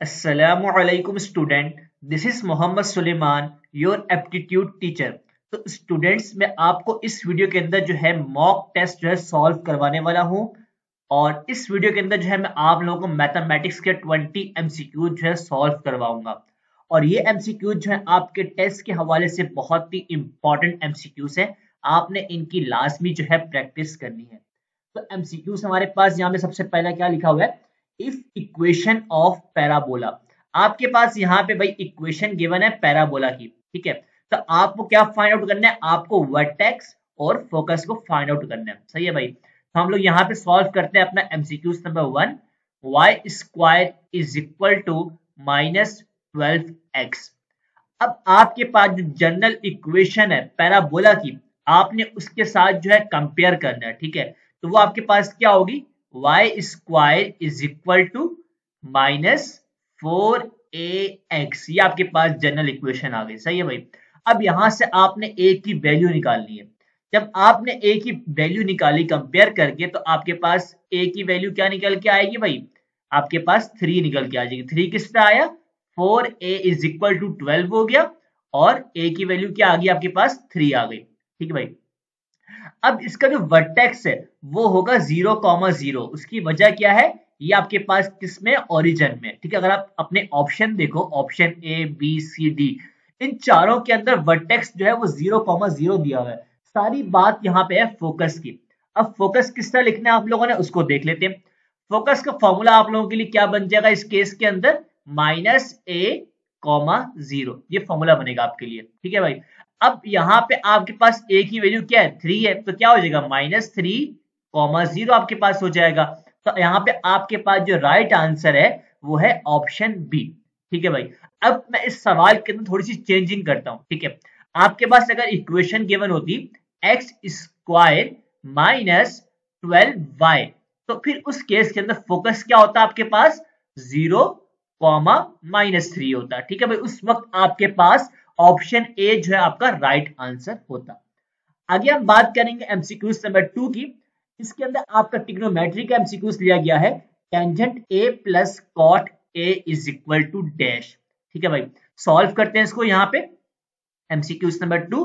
Assalamualaikum student, this is Mohammad Suleman, your aptitude teacher. तो students, मैं आपको इस वीडियो के अंदर जो है मॉक टेस्ट जो है सॉल्व करवाने वाला हूं। और इस वीडियो के अंदर जो है मैं आप लोगों को मैथमेटिक्स के 20 एमसीक्यू जो है सॉल्व करवाऊंगा। और ये एमसीक्यू जो है आपके टेस्ट के हवाले से बहुत ही इंपॉर्टेंट एमसीक्यूज है। आपने इनकी लाजमी जो है प्रैक्टिस करनी है। तो एमसीक्यूज हमारे पास यहाँ पे सबसे पहला क्या लिखा हुआ है, इफ इक्वेशन ऑफ पैराबोला। आपके पास यहाँ पे भाई इक्वेशन गिवन है पैराबोला की, ठीक है। तो आपको क्या फाइंड आउट करना है, आपको वर्टेक्स और फोकस को फाइंड आउट करना है, सही है भाई। तो हम लोग यहाँ पे सॉल्व करते हैं अपना MCQ number 1, y square is equal to -12x। अब आपके पास जो जनरल इक्वेशन है पैराबोला की, आपने उसके साथ जो है कंपेयर करना है, ठीक है। तो वो आपके पास क्या होगी, y square is equal to -4ax। ये आपके पास जनरल इक्वेशन आ गई, सही है भाई। अब यहां से आपने a की वैल्यू निकालनी है। जब आपने a की वैल्यू निकाली कंपेयर करके, तो आपके पास a की वैल्यू क्या निकल के आएगी भाई, आपके पास 3 निकल के आ जाएगी। 3 किससे आया, 4a इज इक्वल टू 12 हो गया, और a की वैल्यू क्या आ गई आपके पास, 3 आ गई, ठीक है भाई। अब इसका जो वर्टेक्स है वो होगा 0,0। उसकी वजह क्या है, ये आपके पास किसमें, ओरिजिन में, ठीक है। अगर आप अपने ऑप्शन देखो, option A B C D, इन चारों के अंदर वर्टेक्स जो है वो 0,0 दिया हुआ है। सारी बात यहाँ पे है फोकस की। अब फोकस किस तरह लिखना है आप लोगों ने, उसको देख लेते हैं। फोकस का फॉर्मूला आप लोगों के लिए क्या बन जाएगा इस केस के अंदर, -a,0। ये फॉर्मूला बनेगा आपके लिए, ठीक है भाई। अब यहाँ पे आपके पास a की वैल्यू क्या है, 3 है, तो क्या हो जाएगा -3,0 आपके पास हो जाएगा। तो यहाँ पे आपके पास जो राइट आंसर है वो है ऑप्शन बी, ठीक है भाई। अब मैं इस सवाल के अंदर थोड़ी सी चेंजिंग करता हूँ, ठीक है। आपके पास अगर इक्वेशन गिवन होती x स्क्वायर -12y, तो फिर उस केस के अंदर फोकस क्या होता आपके पास, 0,-3 होता, ठीक है भाई। उस वक्त आपके पास ऑप्शन ए जो है आपका राइट आंसर होता। आगे हम बात करेंगे एमसीक्यूज नंबर 2 की। इसके अंदर आपका ट्रिग्नोमेट्री का एमसीक्यूज लिया गया है, tangent A plus cot A is equal to dash, ठीक है भाई। सॉल्व करते हैं इसको यहाँ पे, एमसीक्यूज नंबर 2।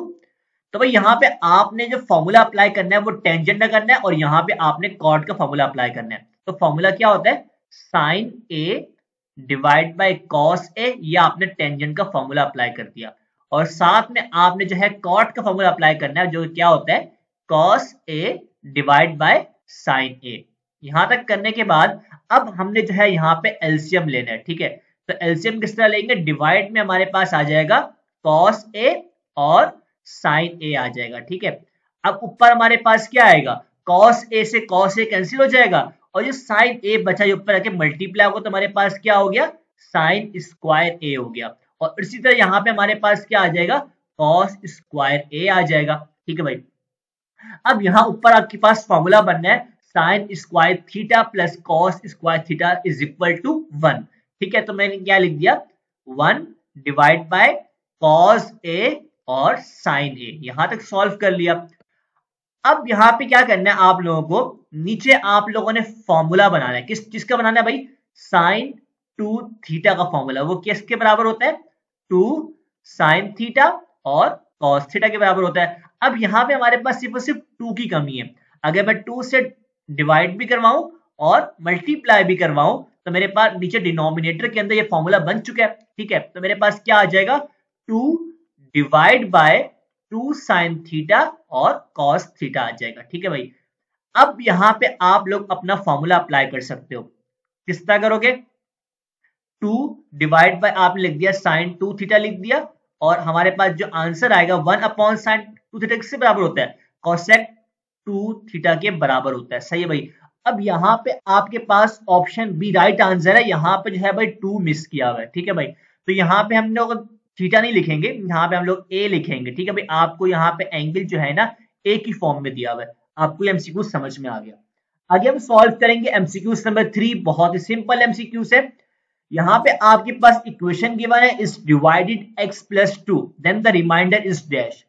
तो भाई यहाँ पे आपने जो फॉर्मूला अप्लाई करना है वो टेंजेंट का करना है, और यहाँ पे आपने कॉट का फॉर्मूला अप्लाई करना है। तो फॉर्मूला क्या होता है, sine A divide by cos A, ये आपने टेंजेंट का फॉर्मूला अप्लाई कर दिया। और साथ में आपने जो है कॉट का फॉर्मूला अप्लाई करना है, जो क्या होता है cos A divide by sine A. यहां तक करने के बाद अब हमने जो है यहाँ पे एलसीएम लेना है, ठीक है। तो एलसीएम किस तरह लेंगे, डिवाइड में हमारे पास आ जाएगा कॉस ए और साइन ए आ जाएगा, ठीक है। अब ऊपर हमारे पास क्या आएगा, कॉस ए से कॉस ए कैंसिल हो जाएगा, और जो साइन ए बचा ऊपर आके मल्टीप्लाई होगा, तो हमारे पास क्या हो गया, साइन स्क्वायर ए हो गया। और इसी तरह यहाँ पे हमारे पास क्या आ जाएगा, कॉस स्क्वायर ए आ जाएगा, ठीक है भाई। अब यहाँ ऊपर आपके पास फॉर्मूला बनना है, sine square theta plus cos square theta is equal to 1, ठीक है। तो मैंने क्या लिख दिया, 1 डिवाइड बाय कॉस ए और साइन ए। यहां तक सॉल्व कर लिया। अब यहाँ पे क्या करना है आप लोगों को, नीचे आप लोगों ने फॉर्मूला बनाना है, किस चीज का बनाना है भाई, साइन 2 थीटा का फॉर्मूला। वो किसके बराबर होता है, 2 साइन थीटा और कॉस थीटा के बराबर होता है। अब यहाँ पे हमारे पास सिर्फ और सिर्फ 2 की कमी है। अगर मैं 2 से डिवाइड भी करवाऊं और मल्टीप्लाई भी करवाऊं, तो मेरे पास नीचे डिनोमिनेटर के अंदर ये फॉर्मूला बन चुका है, ठीक है। तो मेरे पास क्या आ जाएगा, 2 डिवाइड बाय 2 साइन थीटा और कॉस थीटा आ जाएगा, ठीक है भाई। अब यहाँ पे आप लोग अपना फॉर्मूला अप्लाई कर सकते हो। किस तरह करोगे, 2 डिवाइड बाय आपने लिख दिया साइन 2 थीटा लिख दिया, और हमारे पास जो आंसर आएगा 1 अपॉन साइन 2 थीटा किससे बराबर होता है, कॉसेक 2 थीटा के बराबर होता है, सही है भाई। अब यहाँ पे आपके पास ऑप्शन बी राइट आंसर है। यहाँ पे जो है भाई 2 मिस किया हुआ है, ठीक है भाई। तो यहाँ पे हम लोग थीटा नहीं लिखेंगे, यहाँ पे हम लोग ए लिखेंगे, ठीक है भाई। आपको यहाँ पे एंगल जो है ना ए की फॉर्म में दिया हुआ है। आपको एमसीक्यू समझ में आ गया। आगे हम सॉल्व करेंगे एमसीक्यू नंबर 3। बहुत ही सिंपल एमसीक्यू है। यहाँ पे आपके पास इक्वेशन गिवन है, is divided x plus 2 then the remainder is dash.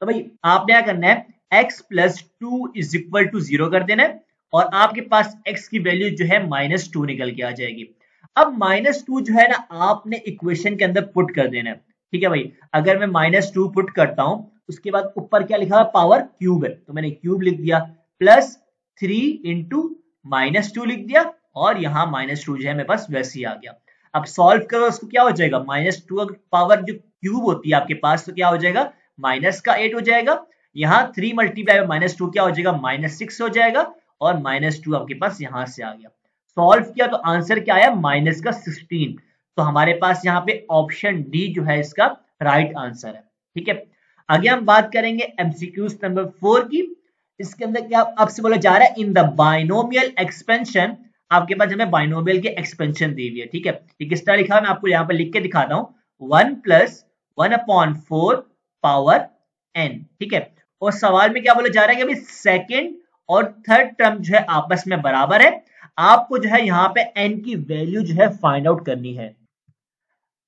तो भाई आपने क्या करना है, x plus 2 is equal to 0 कर देना है, और आपके पास x की वैल्यू जो है -2 निकल के आ जाएगी। अब -2 जो है ना आपने इक्वेशन के अंदर पुट कर देना है, ठीक है भाई। अगर मैं -2 पुट करता हूं, उसके बाद ऊपर क्या लिखा है, पावर क्यूब है, तो मैंने क्यूब लिख दिया, प्लस 3 इंटू -2 लिख दिया, और यहाँ -2 जो है मेरे पास वैसे ही आ गया। अब सॉल्व करो उसको, क्या हो जाएगा, -2 पावर जो क्यूब होती है आपके पास, तो क्या हो जाएगा, -8 हो जाएगा। यहाँ 3 मल्टीप्लाई बाय -2 क्या हो जाएगा, -6 हो जाएगा, और -2 आपके पास यहां से आ गया। सॉल्व किया तो आंसर क्या आया, -16। तो हमारे पास यहाँ पे ऑप्शन डी जो है इसका राइट आंसर है, ठीक है। आगे हम बात करेंगे एमसीक्यूज नंबर 4 की। इसके अंदर क्या आपसे बोला जा रहा है, इन द बाइनोमियल एक्सपेंशन, आपके पास हमें बाइनोमियल की एक्सपेंशन दी हुई है, ठीक है। ये किस तरह लिखा है, मैं आपको यहाँ पर लिख के दिखाता हूँ, 1 + 1/4 पावर n, ठीक है। और सवाल में क्या बोला जा रहा है कि अभी सेकेंड और थर्ड टर्म जो है आपस में बराबर है, आपको जो है यहाँ पे n की वैल्यू जो है फाइंड आउट करनी है।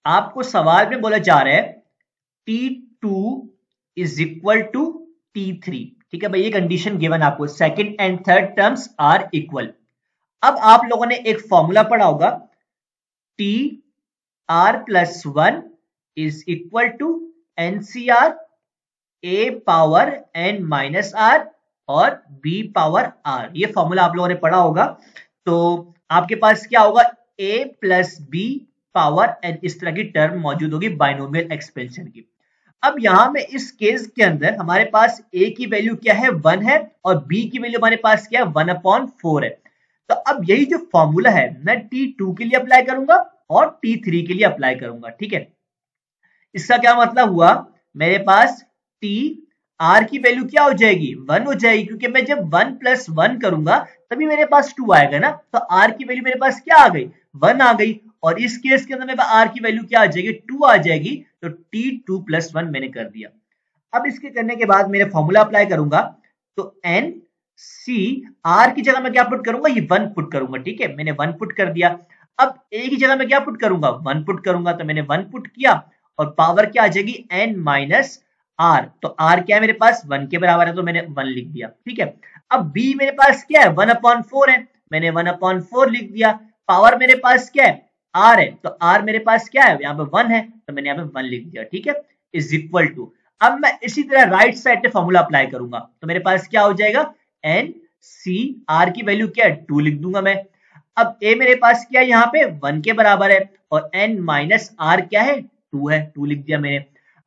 आपको सवाल में बोला जा रहा है T2 = T3, ठीक है भाई, ये कंडीशन गिवन आपको, second and third terms are equal. अब आप लोगों ने एक फॉर्मूला पढ़ा होगा, TR+1 = NCR A power n-r और B पावर r, ये फॉर्मूला आप लोगों ने पढ़ा होगा। तो आपके पास क्या होगा, A + B पावर n, इस तरह की टर्म मौजूद होगी बाइनोमियल एक्सपेंशन की। अब यहां में इस केस के अंदर हमारे पास A की वैल्यू क्या है, 1 है, और B की वैल्यू हमारे पास क्या है, 1/4 है। तो अब यही जो फॉर्मूला है मैं T2 के लिए अप्लाई करूंगा और T3 के लिए अप्लाई करूंगा, ठीक है। इसका क्या मतलब हुआ, मेरे पास T R की वैल्यू क्या हो जाएगी, 1 हो जाएगी, क्योंकि मैं जब 1 + 1 करूंगा तभी मेरे पास 2 आएगा ना। तो R की वैल्यू मेरे पास क्या आ गई, 1 आ गई, और इस केस के अंदर मेरे पास R की वैल्यू क्या आ जाएगी, 2 आ जाएगी। तो T2 + 1 मैंने कर दिया। अब इसके करने के बाद मेरे फॉर्मूला अप्लाई करूंगा, तो NC R की जगह मैं क्या पुट करूंगा, ये 1 पुट करूंगा, ठीक है, मैंने 1 पुट कर दिया। अब A की जगह मैं क्या पुट करूंगा, 1 पुट करूंगा, तो मैंने 1 पुट किया, और पावर क्या आ जाएगी, n - r, तो r क्या है मेरे पास, 1 के बराबर है, तो मैंने 1 लिख दिया, ठीक है। अब b मेरे पास क्या है, 1/4 है, मैंने 1/4 लिख दिया। पावर मेरे पास क्या है, r है, तो r मेरे पास क्या है, यहाँ पे 1 है, तो मैंने यहाँ पे 1 लिख दिया, ठीक है, = अब मैं इसी तरह राइट साइड पे फॉर्मूला अप्लाई करूंगा, तो मेरे पास क्या हो जाएगा, NC r की वैल्यू क्या है, 2 लिख दूंगा मैं। अब a मेरे पास क्या है, यहाँ पे 1 के बराबर है, और n - r क्या है, 2 है, 2 लिख दिया मैंने।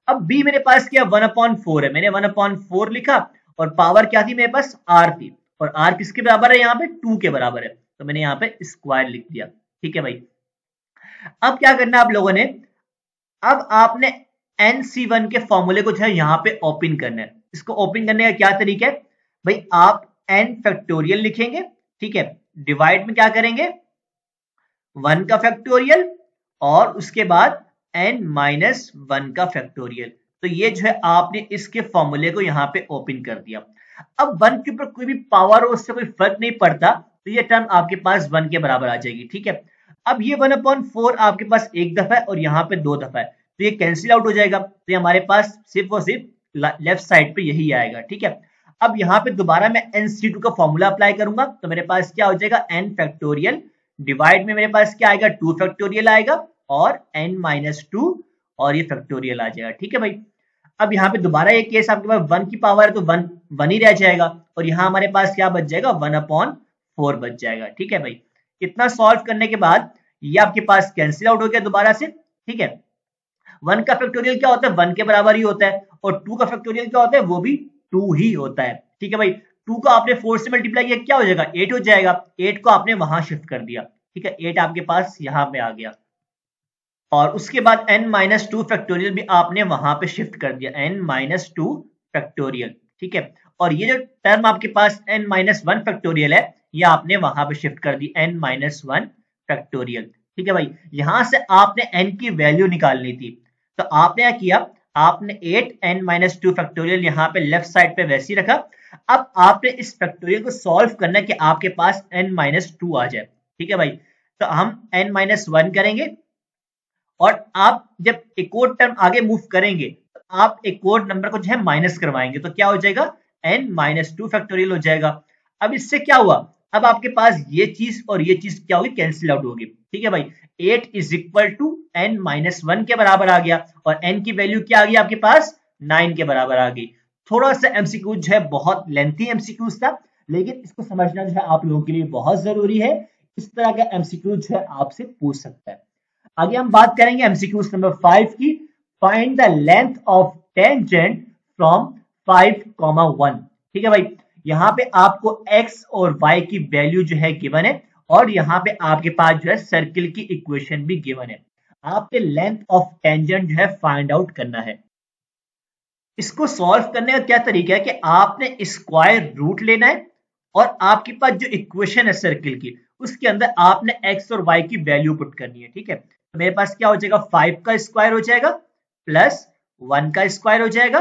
अब b मेरे पास क्या, 1/4 है, मैंने 1/4 लिखा, और पावर क्या थी मेरे पास, r थी, और r किसके बराबर है, यहाँ पे 2 के बराबर है, तो मैंने यहाँ पे स्क्वायर लिख दिया, ठीक है भाई। अब क्या करना है आप लोगों ने, अब आपने NC1 के फॉर्मूले को जो है यहाँ पे ओपन करना है। इसको ओपन करने का क्या तरीका है भाई, आप n फैक्टोरियल लिखेंगे, ठीक है, डिवाइड में क्या करेंगे, 1 का फैक्टोरियल, और उसके बाद n - 1 का फैक्टोरियल। तो ये जो है आपने इसके फॉर्मूले को यहाँ पे ओपन कर दिया। अब 1 के ऊपर कोई भी पावर हो उससे कोई फर्क नहीं पड़ता, तो ये टर्म आपके पास 1 के बराबर आ जाएगी, ठीक है। अब ये 1/4 आपके पास एक दफा है और यहाँ पे 2 दफा है, तो ये कैंसिल आउट हो जाएगा, तो ये हमारे पास सिर्फ और सिर्फ लेफ्ट साइड पे यही आएगा, ठीक है। अब यहाँ पे दोबारा मैं NC2 का फॉर्मूला अप्लाई करूंगा, तो मेरे पास क्या हो जाएगा, n फैक्टोरियल डिवाइड में मेरे पास क्या आएगा, 2 फैक्टोरियल आएगा, और n - 2, और ये फैक्टोरियल आ जाएगा, ठीक है भाई। अब यहाँ पे दोबारा एक केस आपके पास 1 की पावर है, तो 1 ही रह जाएगा, और यहाँ हमारे पास क्या बच जाएगा, 1/4 बच जाएगा, ठीक है भाई। इतना सॉल्व करने के बाद ये आपके पास कैंसिल आउट हो गया दोबारा से, ठीक है। 1 का फैक्टोरियल क्या होता है, 1 के बराबर ही होता है, और 2 का फैक्टोरियल क्या होता है, वो भी 2 ही होता है, ठीक है भाई। 2 को आपने 4 से मल्टीप्लाई किया, क्या हो जाएगा, 8 हो जाएगा, 8 को आपने वहां शिफ्ट कर दिया, ठीक है, 8 आपके पास यहाँ पे आ गया, और उसके बाद n - 2 फैक्टोरियल भी आपने वहां पे शिफ्ट कर दिया, n - 2 फैक्टोरियल, ठीक है। और ये जो टर्म आपके पास n - 1 फैक्टोरियल है, ये आपने वहां पे शिफ्ट कर दी, n - 1 फैक्टोरियल, ठीक है भाई। यहां से आपने n की वैल्यू निकालनी थी, तो आपने क्या किया, आपने 8n - 2 फैक्टोरियल यहाँ पे लेफ्ट साइड पे वैसे ही रखा। अब आपने इस फैक्टोरियल को सॉल्व करना है कि आपके पास n - 2 आ जाए, ठीक है भाई। तो हम n - 1 करेंगे, और आप जब एक और टर्म आगे मूव करेंगे तो आप एक और नंबर को जो है माइनस करवाएंगे, तो क्या हो जाएगा, n - 2 फैक्टोरियल हो जाएगा। अब इससे क्या हुआ, अब आपके पास ये चीज और ये चीज क्या होगी, कैंसिल आउट होगी। ठीक है भाई, 8 is equal to n minus 1 के बराबर आ गया और n की वैल्यू क्या आ गई आपके पास, 9 के बराबर आ गई। थोड़ा सा एमसीक्यू जो है बहुत लेंथी एमसीक्यू था, लेकिन इसको समझना जो है आप लोगों के लिए बहुत जरूरी है। इस तरह का एमसीक्यू जो है आपसे पूछ सकता है। आगे हम बात करेंगे एमसीक्यू नंबर 5 की। Find the length of tangent from 5,1। ठीक है भाई, यहाँ पे आपको x और y की वैल्यू जो है गिवन है और यहाँ पे आपके पास जो है सर्किल की इक्वेशन भी गिवन है। आपके लेंथ ऑफ टेंजेंट जो है फाइंड आउट करना है। इसको सॉल्व करने का क्या तरीका है कि आपने स्क्वायर रूट लेना है और आपके पास जो इक्वेशन है सर्किल की उसके अंदर आपने x और y की वैल्यू पुट करनी है। ठीक है, तो मेरे पास क्या हो जाएगा, 5 का स्क्वायर हो जाएगा प्लस 1 का स्क्वायर हो जाएगा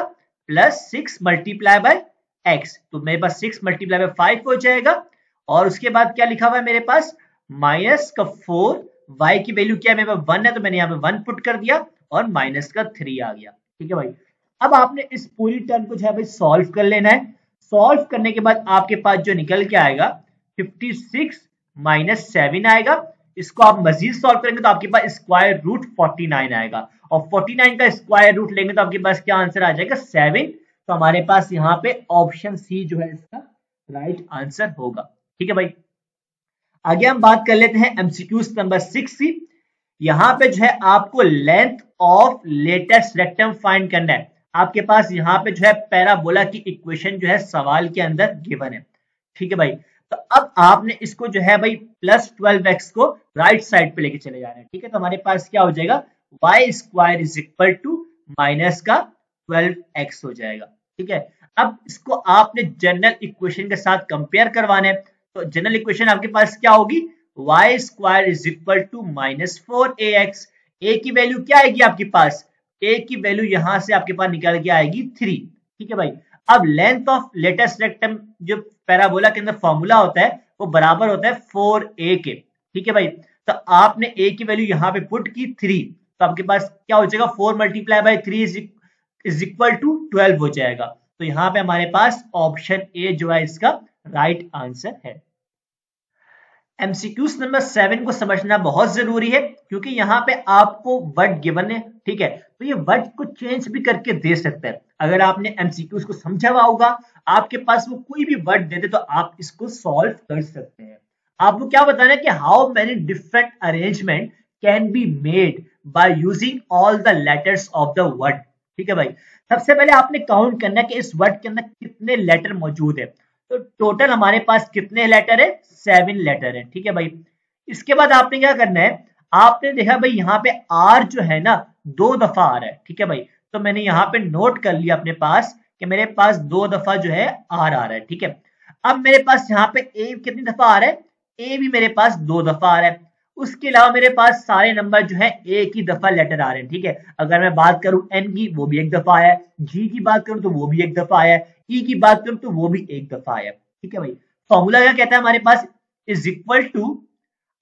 प्लस 6 मल्टीप्लाई बाय x, तो मेरे पास 6 मल्टीप्लाई बाय 5 हो जाएगा और उसके बाद क्या लिखा हुआ है मेरे पास, माइनस का 4, y की वैल्यू क्या है मेरे पास 1 है तो मैंने यहाँ पे 1 पुट कर दिया और माइनस का 3 आ गया। ठीक है भाई, अब आपने इस पूरी टर्म को जो है भाई सॉल्व कर लेना है। सॉल्व करने के बाद आपके पास जो निकल के आएगा 56 माइनस 7 आएगा। इसको आप मजीद सॉल्व करेंगे तो आपके पास स्क्वायर रूट 49 आएगा और 49 का स्क्वायर रूट लेंगे तो आपके पास क्या आंसर आ जाएगा, 7। तो हमारे पास यहाँ पे ऑप्शन सी जो है इसका राइट आंसर होगा। ठीक है भाई, आगे हम बात कर लेते हैं एमसीक्यूज नंबर 6 की। यहाँ पे जो है आपको length of latus rectum find करना है। आपके पास यहाँ पे जो है पैराबोला की इक्वेशन जो है सवाल के अंदर गिवन है। ठीक है भाई, तो अब आपने इसको जो है भाई प्लस 12x को राइट साइड पे लेके चले जाना है। ठीक है, तो हमारे पास क्या हो जाएगा, y square is equal to minus का 12x हो जाएगा। ठीक है, अब इसको आपने जनरल इक्वेशन के साथ कंपेयर करवाना है। तो जनरल इक्वेशन आपके पास क्या होगी, y square is equal to minus 4ax। a की वैल्यू क्या आएगी आपके पास, a की वैल्यू यहां से आपके पास निकल के आएगी 3। ठीक है भाई, अब लेंथ ऑफ लेटेस्ट रेक्टम जो पैराबोला के अंदर फॉर्मूला होता है वो बराबर होता है 4a के। ठीक है भाई, तो आपने a की वैल्यू यहां पे पुट की 3, तो आपके पास क्या हो जाएगा, 4 multiply by 3 is equal to 12 हो जाएगा। तो यहाँ पे हमारे पास ऑप्शन ए जो है इसका राइट आंसर है। एमसीक्यूज नंबर 7 को समझना बहुत जरूरी है क्योंकि यहाँ पे आपको वर्ड गिवन है। ठीक है, तो ये वर्ड को चेंज भी करके दे सकता है। अगर आपने एमसीक्यूज को समझा हुआ होगा, आपके पास वो कोई भी वर्ड दे दे तो आप इसको सॉल्व कर सकते हैं। आपको क्या बताना है कि how many different arrangement can be made by using all the letters of the word. ठीक है भाई, सबसे पहले आपने काउंट करना है कि इस वर्ड के अंदर कितने लेटर मौजूद है। तो टोटल हमारे पास कितने लेटर है, 7 लेटर है। ठीक है भाई, इसके बाद आपने क्या करना है, आपने देखा भाई यहाँ पे आर जो है ना 2 दफा आ रहा है। ठीक है भाई, तो मैंने यहाँ पे नोट कर लिया अपने पास कि मेरे पास 2 दफा जो है आर आ रहा है। ठीक है, अब मेरे पास यहाँ पे ए कितनी दफा आ रहा है, ए भी मेरे पास 2 दफा आ रहा है। उसके अलावा मेरे पास सारे नंबर जो है एक ही दफा लेटर आ रहे हैं। ठीक है, अगर मैं बात करूं एन की, वो भी एक दफा आया है, जी की बात करूं तो वो भी एक दफा आया है, ई की बात करूं तो वो भी एक दफा आया है। ठीक है भाई, फॉर्मूला क्या कहता है हमारे पास, इज इक्वल टू,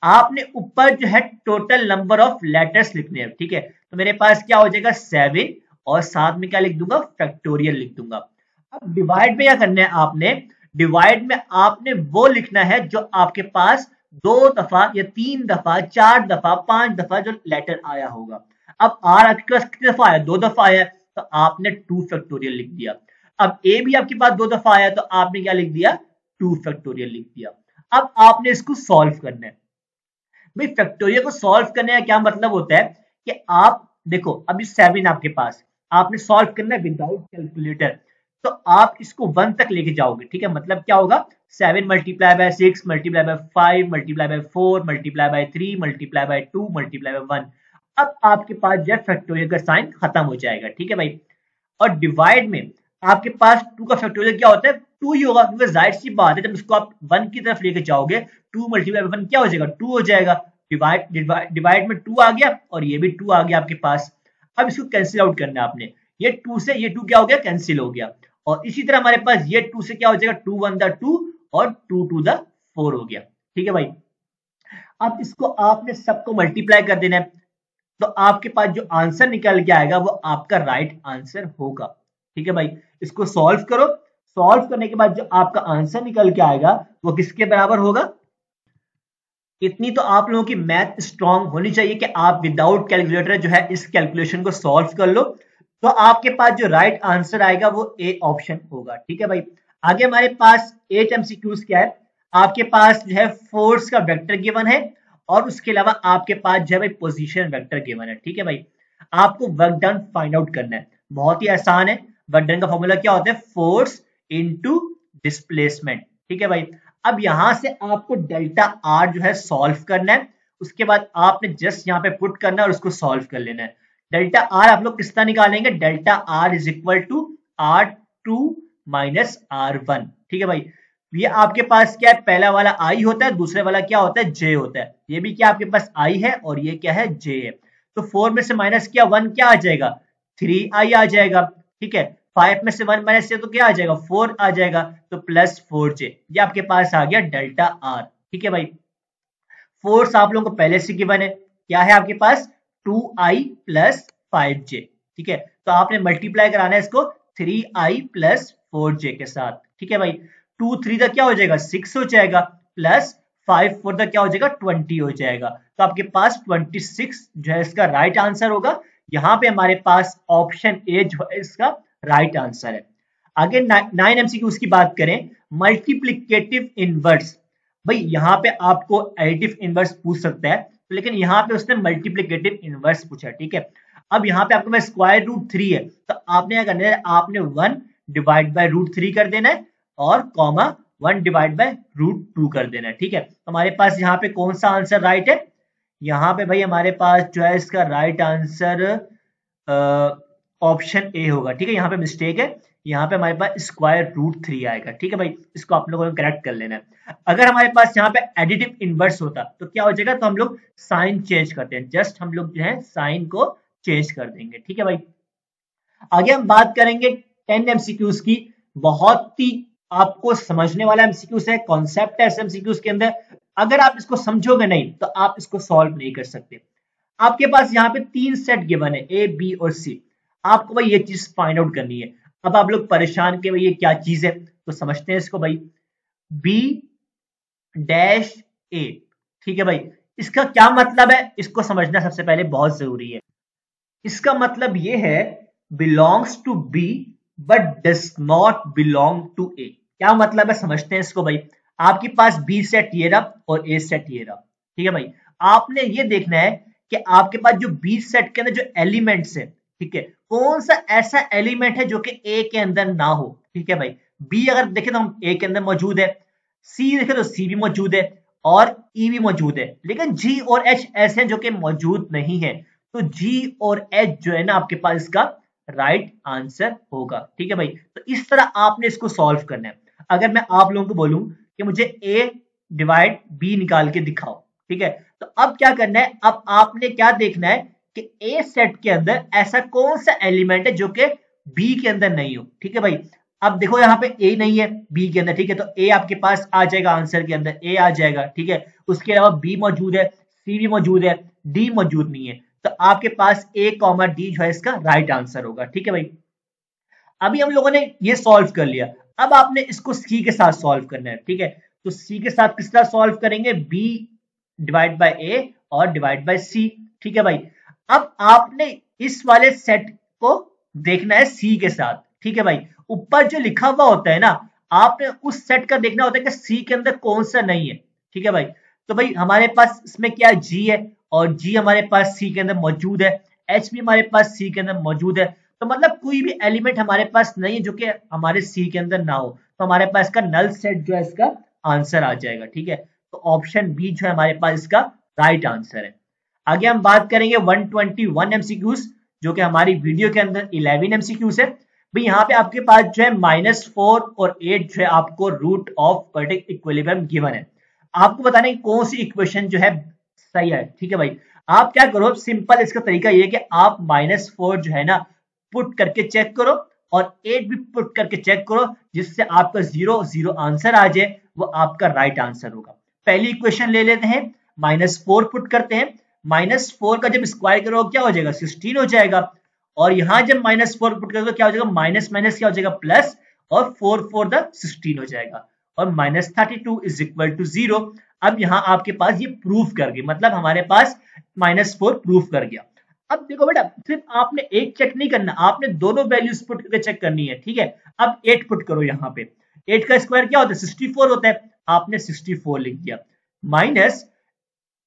आपने ऊपर जो है टोटल नंबर ऑफ लेटर्स लिखने हैं। ठीक है, तो मेरे पास क्या हो जाएगा 7 और साथ में क्या लिख दूंगा, फैक्टोरियल लिख दूंगा। अब डिवाइड में क्या करना है, आपने डिवाइड में आपने वो लिखना है जो आपके पास 2 दफा या 3 दफा 4 दफा 5 दफा जो लेटर आया होगा। अब आर आपके पास कितने दफा आया, 2 दफा आया, तो आपने 2 फैक्टोरियल लिख दिया। अब ए भी आपके पास 2 दफा आया तो आपने क्या लिख दिया, 2 फैक्टोरियल लिख दिया। अब आपने इसको सॉल्व करना है। भाई फैक्टोरियल को सॉल्व करने का क्या मतलब होता है कि आप देखो अभी 7 आपके पास, आपने सॉल्व करना है विदाउट कैलकुलेटर, तो आप इसको 1 तक लेके जाओगे। ठीक है, मतलब क्या होगा, 7 multiply by 6 multiply by 5 multiply by 4 multiply by 3 multiply by 2 multiply by 1। अब आपके पास जो फैक्टोरियल का साइन खत्म हो जाएगा। ठीक है भाई, और डिवाइड में आपके पास 2 का फैक्टोरियल क्या होता है, 2 ही होगा, क्योंकि जाहिर सी बात है जब इसको आप 1 की तरफ लेके जाओगे 2 मल्टीप्लाई बाय 1 क्या हो जाएगा, 2 हो जाएगा। डिवाइड में 2 आ गया और ये भी 2 आ गया आपके पास। अब इसको कैंसिल आउट करना है आपने, ये 2 से ये 2 क्या हो गया, कैंसिल हो गया। और इसी तरह हमारे पास ये 2 से क्या हो जाएगा, 2 1 द 2 और 2 2 द 4 हो गया। ठीक है भाई, अब इसको आपने सबको मल्टीप्लाई कर देना है, तो आपके पास जो आंसर निकल के आएगा वो आपका राइट आंसर होगा। ठीक है भाई, इसको सॉल्व करो, सॉल्व करने के बाद जो आपका आंसर निकल के आएगा वो किसके बराबर होगा? इतनी तो आप लोगों की मैथ स्ट्रांग होनी चाहिए कि आप विदाउट कैलकुलेटर जो है इस कैलकुलेशन को सॉल्व कर लो, तो आपके पास जो राइट आंसर आएगा वो ए ऑप्शन होगा। ठीक है भाई, आगे हमारे पास 8 एमसीक्यूज क्या है, आपके पास जो है फोर्स का वेक्टर गिवन है और उसके अलावा आपके पास जो है भाई पोजीशन वेक्टर गिवन है। ठीक है भाई, आपको वर्क डन फाइंड आउट करना है, बहुत ही आसान है। वर्क डन का फॉर्मूला क्या होता है? Force into displacement. ठीक है भाई, अब यहां से आपको डेल्टा आर जो है सॉल्व करना है, उसके बाद आपने जस्ट यहाँ पे पुट करना है और उसको सॉल्व कर लेना है। डेल्टा आर आप लोग किस तरह निकालेंगे? Delta R is equal to R2 minus R1। ठीक है भाई, ये आपके पास क्या है? पहला वाला आई होता है, दूसरे वाला क्या होता है? जे होता है। ये भी क्या आपके पास आई है और ये क्या है? जे है। तो 4 में से माइनस किया 1 क्या आ जाएगा? 3i आ जाएगा। ठीक है, 5 में से 1 माइनस किया तो क्या आ जाएगा? 4 आ जाएगा, तो प्लस 4j। ये आपके पास आ गया डेल्टा आर। ठीक है भाई, फोर्स आप लोगों को पहले से गिवन है, क्या है आपके पास? 2i plus 5j। ठीक है, तो आपने मल्टीप्लाई कराना है इसको 3i प्लस 4j के साथ। ठीक है भाई, 2 3 का क्या हो जाएगा? 6 हो जाएगा, प्लस 5 4 का क्या हो जाएगा? 20 हो जाएगा। तो आपके पास 26 जो है इसका राइट आंसर होगा। यहाँ पे हमारे पास ऑप्शन ए जो है इसका राइट आंसर है। आगे 9 एमसीक्यूज की बात करें, मल्टीप्लिकेटिव इनवर्स। भाई यहाँ पे आपको एडिटिव इनवर्स पूछ सकता है, तो लेकिन यहाँ पे उसने मल्टीप्लिकेटिव इनवर्स पूछा। ठीक है, अब यहाँ पे आपके पास स्क्वायर रूट 3 है, तो आपने क्या करना है? आपने 1 डिवाइड बाय रूट 3 कर देना है और कॉमा 1 डिवाइड बाय रूट 2 कर देना है। ठीक है, तो हमारे पास यहाँ पे कौन सा आंसर राइट है? यहाँ पे भाई हमारे पास जो है इसका राइट आंसर ऑप्शन ए होगा। ठीक है, यहाँ पे मिस्टेक है, यहाँ पे हमारे पास स्क्वायर रूट 3 आएगा। ठीक है भाई, इसको आप लोगों को करेक्ट कर लेना है। अगर हमारे पास यहाँ पे एडिटिव इनवर्स होता तो क्या हो जाएगा? तो हम लोग साइन चेंज करते हैं, जस्ट हम लोग जो है साइन को चेंज कर देंगे। ठीक है भाई, आगे हम बात करेंगे 10 एमसीक्यूज की। बहुत ही आपको समझने वाला एमसीक्यूज है, कॉन्सेप्ट है एमसीक्यूज के अंदर। अगर आप इसको समझोगे नहीं तो आप इसको सॉल्व नहीं कर सकते। आपके पास यहाँ पे 3 सेट गिवन है, ए बी और सी। आपको भाई ये चीज फाइंड आउट करनी है। अब आप लोग परेशान के भाई ये क्या चीज है, तो समझते हैं इसको भाई। बी डैश ए, ठीक है भाई, इसका क्या मतलब है? इसको समझना सबसे पहले बहुत जरूरी है। इसका मतलब ये है belongs to B but does not belong to A. क्या मतलब है समझते हैं इसको भाई। आपके पास बी सेट ये रहा और ए सेट ये रहा। ठीक है भाई, आपने ये देखना है कि आपके पास जो बी सेट के अंदर जो एलिमेंट्स है, ठीक है, कौन सा ऐसा एलिमेंट है जो कि ए के अंदर ना हो। ठीक है भाई, बी अगर देखें तो हम ए के अंदर मौजूद है, सी देखें तो सी भी मौजूद है और ई भी मौजूद है, लेकिन जी और एच ऐसे हैं जो कि मौजूद नहीं है। तो जी और एच जो है ना आपके पास इसका राइट आंसर होगा। ठीक है भाई, तो इस तरह आपने इसको सॉल्व करना है। अगर मैं आप लोगों को बोलूं कि मुझे ए डिवाइड बी निकाल के दिखाओ, ठीक है, तो अब क्या करना है? अब आपने क्या देखना है कि ए सेट के अंदर ऐसा कौन सा एलिमेंट है जो कि बी के अंदर नहीं हो। ठीक है भाई, अब देखो यहाँ पे ए नहीं है बी के अंदर, ठीक है, तो ए आपके पास आ जाएगा आंसर के अंदर, ए आ जाएगा। ठीक है, उसके अलावा बी मौजूद है, सी भी मौजूद है, डी मौजूद नहीं है, तो आपके पास ए कॉमा डी जो है इसका राइट आंसर होगा। ठीक है भाई, अभी हम लोगों ने ये सॉल्व कर लिया। अब आपने इसको सी के साथ सॉल्व करना है। ठीक है, तो सी के साथ किस तरह सॉल्व करेंगे? बी डिवाइड बाय ए और डिवाइड बाय सी। ठीक है भाई, अब आपने इस वाले सेट को देखना है सी के साथ। ठीक है भाई, ऊपर जो लिखा हुआ होता है ना, आपने उस सेट का देखना होता है कि सी के अंदर कौन सा नहीं है। ठीक है भाई, तो भाई हमारे पास इसमें क्या जी है और जी हमारे पास सी के अंदर मौजूद है, एच भी हमारे पास सी के अंदर मौजूद है, तो मतलब कोई भी एलिमेंट हमारे पास नहीं है जो कि हमारे सी के अंदर ना हो, तो हमारे पास इसका नल सेट जो है इसका आंसर आ जाएगा। ठीक है, तो ऑप्शन बी जो है हमारे पास इसका राइट आंसर है। आगे हम बात करेंगे 121 एमसीक्यूज, जो कि हमारी वीडियो के अंदर 11 एमसीक्यूज है। भाई यहाँ पे आपके पास जो है -4 और 8 जो है आपको root of quadratic equilibrium given है। आपको बताना है कौन सी इक्वेशन जो है सही है। ठीक है भाई, आप क्या करो, सिंपल इसका तरीका ये है कि आप -4 जो है ना पुट करके चेक करो और 8 भी पुट करके चेक करो, जिससे आपका 0 0 आंसर आ जाए, वो आपका राइट आंसर होगा। पहली इक्वेशन ले लेते हैं, -4 पुट करते हैं, -4 का जब स्क्वायर करोगे क्या हो जाएगा? 16 हो जाएगा। और यहां जब -4 पुट करोगे तो क्या हो जाएगा? माइनस माइनस क्या हो जाएगा? प्लस, और 4 4 द 16 हो जाएगा और -32 इज इक्वल टू 0। अब यहाँ आपके पास ये प्रूफ कर गई, मतलब हमारे पास -4 प्रूफ कर गया। अब देखो बेटा, सिर्फ आपने एक चेक नहीं करना, आपने दोनों वैल्यूज पुट करके चेक करनी है, ठीक है। अब 8 पुट करो यहाँ पे, 8 का स्क्वायर क्या होता है 64 होता है, आपने 64 लिख दिया, माइनस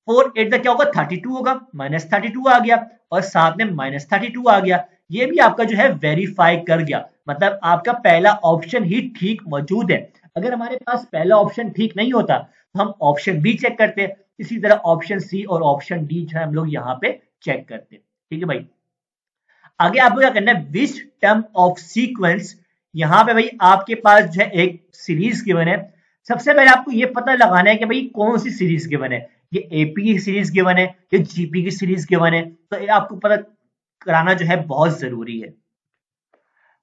4 8 का क्या होगा 32 होगा, -32 आ गया और साथ में -32 आ गया। ये भी आपका जो है वेरीफाई कर गया, मतलब आपका पहला ऑप्शन ही ठीक मौजूद है। अगर हमारे पास पहला ऑप्शन ठीक नहीं होता तो हम ऑप्शन बी चेक करते, इसी तरह ऑप्शन सी और ऑप्शन डी जो है हम लोग यहाँ पे चेक करते, ठीक है भाई। आगे आपको क्या करना है, विच टर्म ऑफ सीक्वेंस, यहाँ पे भाई आपके पास जो है एक सीरीज गिवन है। सबसे पहले आपको ये पता लगाना है कि भाई कौन सी सीरीज गिवन है, ये एपी की सीरीज गिवन है, ये जीपी की सीरीज गिवन है, तो ये आपको पता कराना जो है बहुत जरूरी है।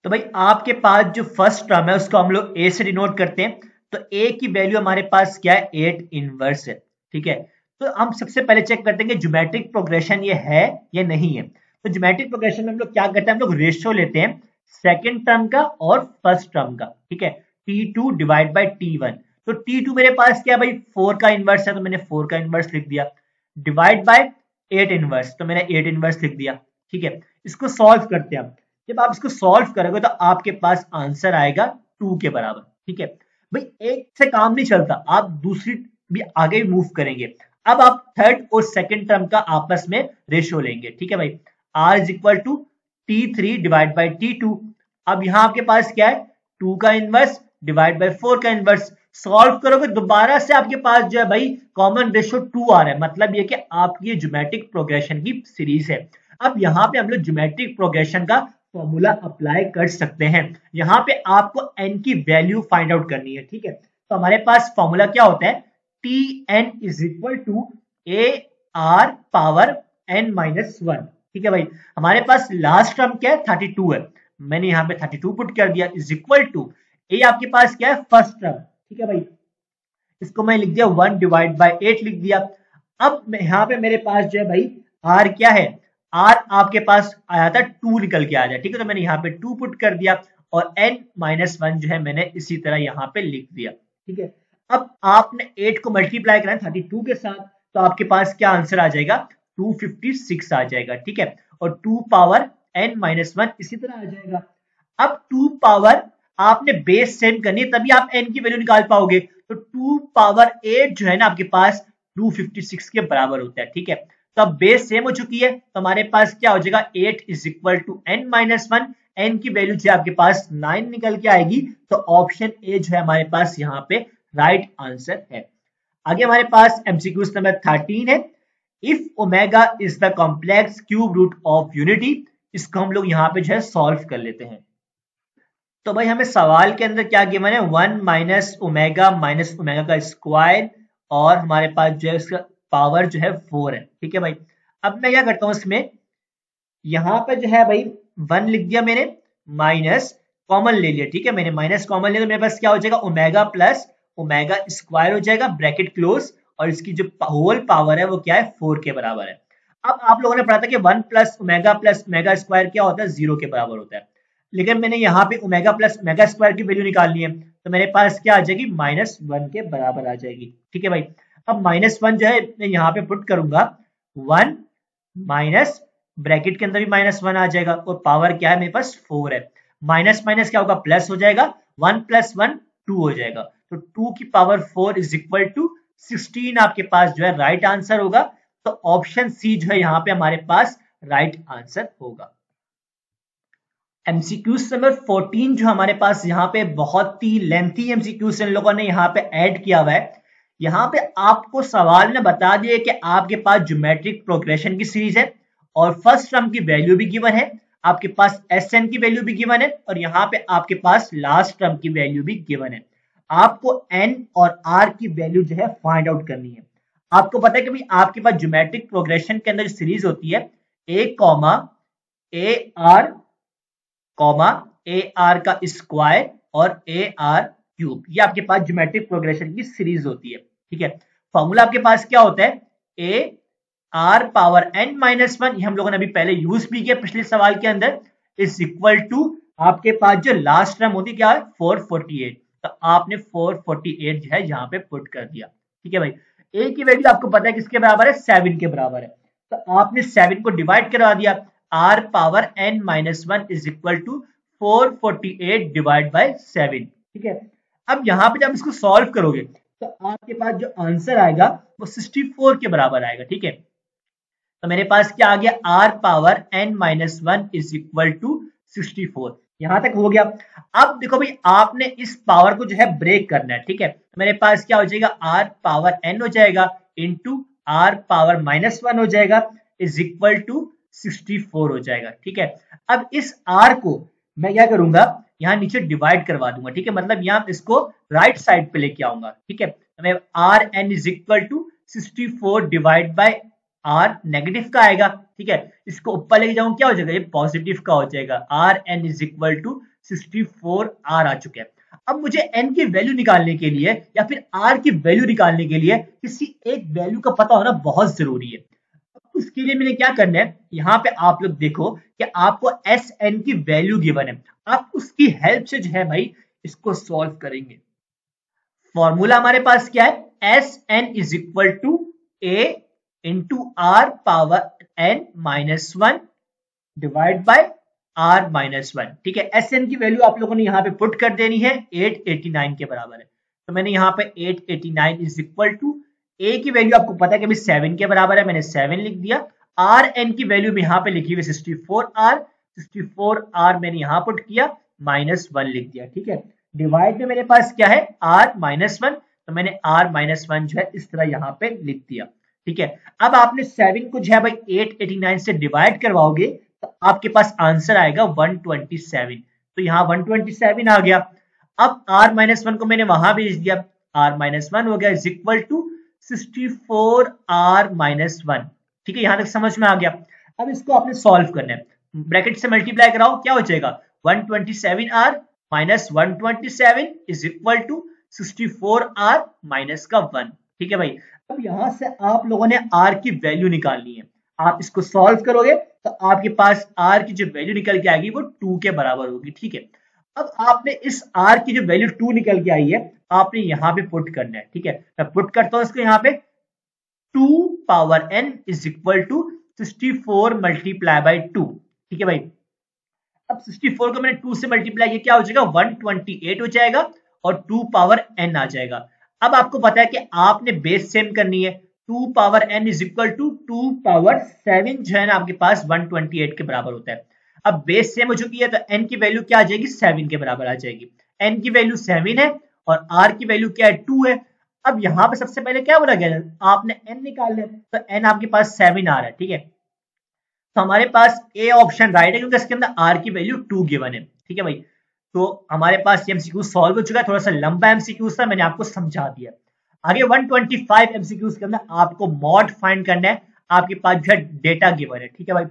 तो भाई आपके पास जो फर्स्ट टर्म है उसको हम लोग ए से डिनोट करते हैं, तो ए की वैल्यू हमारे पास क्या है 8 इनवर्स है, ठीक है। तो हम सबसे पहले चेक करते हैं कि ज्योमेट्रिक प्रोग्रेशन ये है या नहीं है। तो ज्योमेट्रिक प्रोग्रेशन में हम लोग क्या करते हैं, हम लोग रेशियो लेते हैं सेकंड टर्म का और फर्स्ट टर्म का, ठीक है, T2 डिवाइड बाय T1। तो T2 मेरे पास क्या है भाई 4 का इनवर्स है, तो मैंने 4 का इनवर्स लिख दिया, डिवाइड बाय 8 इनवर्स, तो मैंने 8 इनवर्स लिख दिया, ठीक है। इसको सॉल्व करते हैं, जब आप इसको सॉल्व करोगे तो आपके पास आंसर आएगा 2 के बराबर, ठीक है। भाई एक से काम नहीं चलता, आप दूसरी भी आगे मूव करेंगे। अब आप थर्ड और सेकंड टर्म का आपस में रेशियो लेंगे, ठीक है भाई, R is equal to T3 divide by T2। अब यहाँ आपके पास क्या है 2 का इनवर्स डिवाइड बाई 4 का इनवर्स, सॉल्व करोगे दोबारा से आपके पास जो है भाई कॉमन रेशियो 2 आ रहा है, मतलब ये कि आपकी ये ज्योमेट्रिक प्रोग्रेशन की सीरीज है। अब यहाँ पे हम लोग ज्योमेट्रिक प्रोग्रेशन का फॉर्मूला अप्लाई कर सकते हैं, यहाँ पे आपको n की वैल्यू फाइंड आउट करनी है, ठीक है। तो हमारे पास फॉर्मूला क्या होता है, Tn is equal to AR power n minus 1, ठीक है भाई। हमारे पास लास्ट टर्म क्या है 32 है, मैंने यहाँ पे 32 पुट कर दिया, इज इक्वल टू ए आपके पास क्या है फर्स्ट टर्म, ठीक है भाई, इसको मैं लिख दिया 1 डिवाइड बाय 8 लिख दिया। अब यहाँ पे मेरे पास जो है भाई आर क्या है, आर आपके पास आया था 2 निकल के आ जाए, ठीक है, तो मैंने यहाँ पे 2 पुट कर दिया और n माइनस 1 जो है मैंने इसी तरह यहाँ पे लिख दिया, ठीक है। अब आपने 8 को मल्टीप्लाई करना है 32 के साथ, तो आपके पास क्या आंसर आ जाएगा 256 आ जाएगा, ठीक है, और 2 पावर n माइनस 1 इसी तरह आ जाएगा। अब 2 पावर आपने बेस सेम करनी है तभी आप n की वैल्यू निकाल पाओगे, तो 2 पावर 8 जो है ना आपके पास 256 के बराबर होता है, ठीक है। तो अब बेस सेम हो चुकी है, तो हमारे पास क्या हो जाएगा 8 is equal to n minus 1, n की वैल्यू जो है आपके पास 9 निकल के आएगी, तो ऑप्शन ए जो है हमारे पास यहाँ पे राइट आंसर है। आगे हमारे पास एमसीक्यू नंबर 13 है, if omega is the complex cube root of unity, इसको हम लोग यहाँ पे जो है सॉल्व कर लेते हैं। तो भाई हमें सवाल के अंदर क्या गिवन है 1 माइनस ओमेगा का स्क्वायर और हमारे पास जो है इसका पावर जो है 4 है, ठीक है भाई। अब मैं क्या करता हूं इसमें, यहाँ पे जो है भाई 1 लिख दिया मैंने, माइनस कॉमन ले लिया, ठीक है, मैंने माइनस कॉमन लिया तो मेरे पास क्या हो जाएगा ओमेगा प्लस ओमेगा स्क्वायर हो जाएगा, ब्रैकेट क्लोज, और इसकी जो होल पावर है वो क्या है 4 के बराबर है। अब आप लोगों ने पढ़ा था कि 1 प्लस ओमेगा स्क्वायर क्या होता है 0 के बराबर होता है, लेकिन मैंने यहाँ पे ओमेगा प्लस ओमेगा स्क्वायर की वैल्यू निकालनी है, तो मेरे पास क्या आ जाएगी -1 के बराबर आ जाएगी, ठीक है भाई। अब -1 जो है मैं यहाँ पे पुट करूंगा 1 माइनस ब्रैकेट के अंदर भी -1 आ जाएगा और पावर क्या है मेरे पास 4 है, माइनस माइनस क्या होगा प्लस हो जाएगा, 1 + 1 2 हो जाएगा, तो 2 की पावर 4 इज इक्वल टू 16 आपके पास जो है राइट आंसर होगा। तो ऑप्शन सी जो है यहाँ पे हमारे पास राइट आंसर होगा। एमसीक्यू नंबर 14 जो हमारे पास यहाँ पे बहुत ही लेंथी एमसीक्यू इन लोगों ने यहाँ पे ऐड किया हुआ है। यहाँ पे आपको सवाल ने बता दिया कि आपके पास ज्योमेट्रिक प्रोग्रेशन की सीरीज है और फर्स्ट टर्म की वैल्यू भी गिवन है, आपके पास Sn की वैल्यू भी गिवन है और यहाँ पे आपके पास लास्ट टर्म की वैल्यू भी गिवन है। आपको n और r की वैल्यू जो है फाइंड आउट करनी है। आपको पता है कि भाई आपके पास ज्योमेट्रिक प्रोग्रेशन के अंदर सीरीज होती है a का स्क्वायर और ar क्यूब, ये आपके पास ज्योमेट्रिक प्रोग्रेशन की सीरीज होती है, ठीक है। फॉर्मूला आपके पास क्या होता है AR पावर n-1, ये हम लोगों ने अभी पहले यूज भी किया पिछले सवाल के अंदर, इज इक्वल टू आपके पास जो लास्ट टर्म होती क्या है 448, तो आपने 448 जो है यहाँ पे पुट कर दिया। ठीक है भाई, ए की वैल्यू आपको पता है किसके बराबर है, 7 के बराबर है, तो आपने 7 को डिवाइड करवा दिया, r power n minus 1 is equal to 448 divide by 7। ठीक है, अब यहाँ पे जब इसको सॉल्व करोगे तो आपके पास जो आंसर आएगा वो 64 के बराबर आएगा। ठीक है, तो मेरे पास क्या आ गया, r power n minus 1 is equal to 64। यहां तक हो गया। अब देखो भाई, आपने इस पावर को जो है ब्रेक करना है। ठीक है, तो मेरे पास क्या हो जाएगा, r पावर n हो जाएगा इंटू r पावर माइनस 1 हो जाएगा इज इक्वल टू 64 हो जाएगा। ठीक है, अब इस r को मैं क्या करूंगा, यहाँ नीचे डिवाइड करवा दूंगा। ठीक है, मतलब यहाँ इसको राइट साइड पे लेके आऊंगा। ठीक है, तो मैं R N is equal to 64 divide by R negative का आएगा। ठीक है, इसको ऊपर लेके जाऊंगा, क्या हो जाएगा, ये पॉजिटिव का हो जाएगा। R N is equal to 64 R आ चुके हैं। अब मुझे n की वैल्यू निकालने के लिए या फिर r की वैल्यू निकालने के लिए किसी एक वैल्यू का पता होना बहुत जरूरी है। उसके लिए मैंने क्या करना है, यहाँ पे आप लोग देखो कि आपको एस एन की वैल्यू गिवन है, आप उसकी हेल्प से जो है भाई इसको सॉल्व करेंगे। फॉर्मूला हमारे पास क्या है, S N is equal to A into R power N minus 1 divide by R minus 1। ठीक है, एस एन की वैल्यू आप लोगों ने यहाँ पे पुट कर देनी है, 889 के बराबर है। तो मैंने यहाँ पे 889 इज इक्वल टू ए की वैल्यू आपको पता है कि 7 के बराबर है, मैंने 7 लिख दिया। आर एन की वैल्यू में यहाँ पे लिखी हुई 64 आर मैंने यहाँ पुट किया, माइनस 1 लिख दिया। ठीक है, डिवाइड में मेरे पास क्या है, आर माइनस 1, तो मैंने आर माइनस 1 जो है इस तरह यहाँ पे लिख दिया। ठीक है, अब आपने 7 को जो है भाई 889 से डिवाइड करवाओगे तो आपके पास आंसर आएगा 127। तो यहाँ 127 आ गया। अब r माइनस 1 को मैंने वहां भेज दिया, r माइनस 1 हो गया is equal to 64 r minus 1। ठीक है, यहां तक समझ में आ गया। अब इसको आपने सॉल्व करना है, ब्रैकेट से मल्टीप्लाई कराओ, क्या हो जाएगा 127r minus 127 is equal to 64r minus का 1। ठीक है भाई, अब यहां से आप लोगों ने r की वैल्यू निकालनी है। आप इसको सॉल्व करोगे तो आपके पास r की जो वैल्यू निकल के आएगी वो 2 के बराबर होगी। ठीक है, अब आपने इस r की जो वैल्यू 2 निकल के आई है आपने यहाँ पे पुट करना है। ठीक है, मैं पुट करता हूं इसको यहाँ पे, 2 power n is equal to 64 multiply by 2। ठीक है भाई, अब 64 को मैंने 2 से मल्टीप्लाई किया, क्या हो जाएगा 128 हो जाएगा और 2 पावर n आ जाएगा। अब आपको पता है कि आपने बेस सेम करनी है, 2 power n is equal to 2 power 7 जो है ना आपके पास 128 के बराबर होता है। अब बेस सेम हो चुकी है तो n की वैल्यू क्या आ जाएगी, 7 के बराबर आ जाएगी। n की वैल्यू 7 है और r की वैल्यू क्या है, 2 है। अब यहाँ पे सबसे पहले क्या बोला गया, आपने n निकाल लिया, तो n आपके पास 7 आ रहा है। ठीक है, तो हमारे पास ए ऑप्शन राइट है क्योंकि इसके अंदर r की वैल्यू 2 गिवन है। ठीक है भाई, तो हमारे पास एमसीक्यू सॉल्व हो चुका है, थोड़ा सा लंबा एमसीक्यू था, मैंने आपको समझा दिया। आगे 125 एमसीक्यूज के अंदर आपको मॉड फाइंड करना है, आपके पास जो है डेटा गिवन है। ठीक है भाई,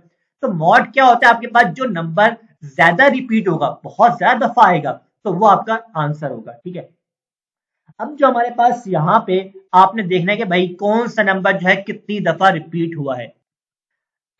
तो मॉड क्या होता है, आपके पास जो नंबर ज्यादा रिपीट होगा, बहुत ज्यादा दफा आएगा, तो वो आपका आंसर होगा। ठीक है, अब जो हमारे पास यहाँ पे आपने देखना है कि भाई कौन सा नंबर जो है कितनी दफा रिपीट हुआ है।